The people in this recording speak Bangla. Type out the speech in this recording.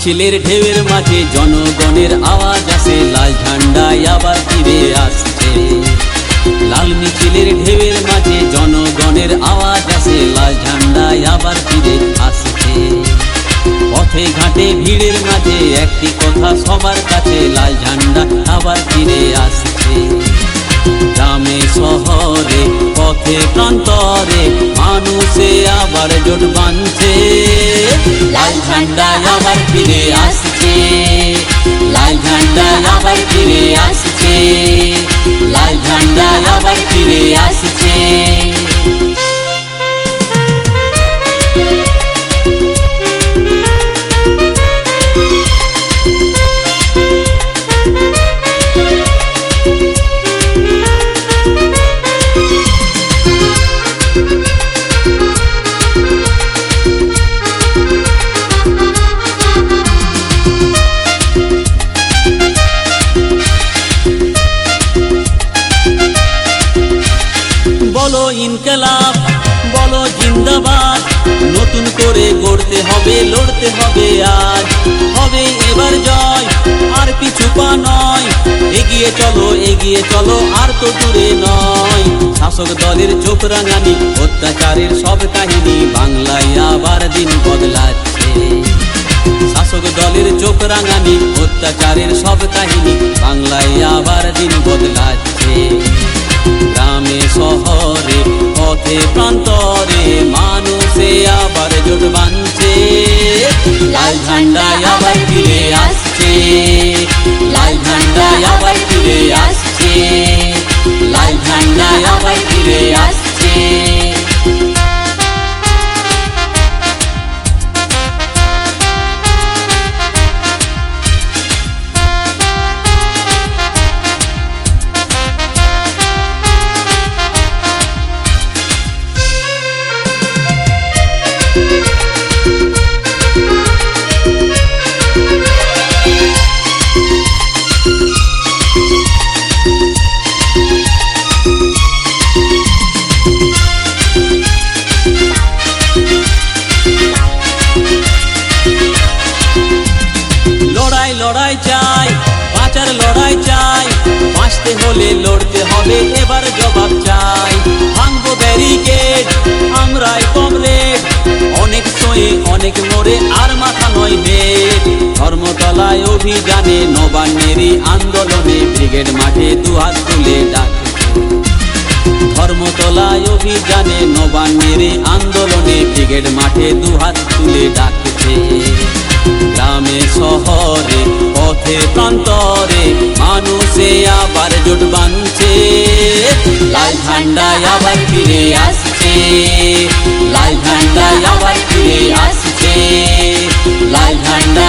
মিছিলের ঢেউয়ের মাঝে জনগণের আওয়াজ আসে, লাল ঝান্ডায় আবার ফিরে আসছে। লাল মিছিলের ঢেউয়ের মাঝে জনগণের আওয়াজ আসে, লাল ঝান্ডায় আবার ফিরে আসছে। পথে ঘাটে ভিড়ের মাঝে একটি কথা সবার কাছে, লাল ঝান্ডা আবার ফিরে আসছে। গ্রামে শহরে পথে প্রান্তরে মানুষে আবার জোট বাঁধছে, লাল ঝান্ডা আবার ফিরে আসছে। লাল ঝান্ডা আবার ফিরে আসছে, লাল ঝান্ডা আবার ফিরে আসছে। বলো ইনকলাব, বলো জিন্দাবাদ, নতুন করে গড়তে হবে, লড়তে হবে আজ। হবে এবার জয়, আর পিছু পা নয়, এগিয়ে চলো আর তো দূরে নয়। শাসক দলের চোখ রাঙানি, অত্যাচারের সব কাহিনী, বাংলায় আবার দিন বদলাচ্ছে। শাসক দলের চোখ রাঙানি, অত্যাচারের সব কাহিনী, বাংলায় আবার দিন বদলাচ্ছে। গ্রামে শহরে পথে প্রান্তরে মানুষে আবার জোট বাঁধছে, লাল ঝান্ডা আবার ফিরে আসছে। লাল ঝান্ডা আবার ফিরে আসছে, লাল ঝান্ডা আবার ফিরে আসছে। লড়াই চাই, বাঁচার লড়াই চাই, বাঁচতে হলে লড়তে হবে, এবার জবাব চাই। ভাঙবো ব্যারিকেড আমরাই কমরেড, অনেক সয়ে অনেক মোড়ে আর মাথা নয় হেড। ধর্মতলায় অভিযানে নবান্নেরই আন্দোলনে ব্রিগেড মাঠে দুহাত তুলে ডাকে। ধর্মতলায় অভিযানে নবান্নেরই আন্দোলনে ব্রিগেড মাঠে দুহাত তুলে ডাকছে। গ্রামে শহরে পথে প্রান্তরে মানুষে আবার জোট বাঁধছে, লাল ঝান্ডা আবার ফিরে আসছে। লাল ঝান্ডা আবার ফিরে আসছে, লাল ঝান্ডা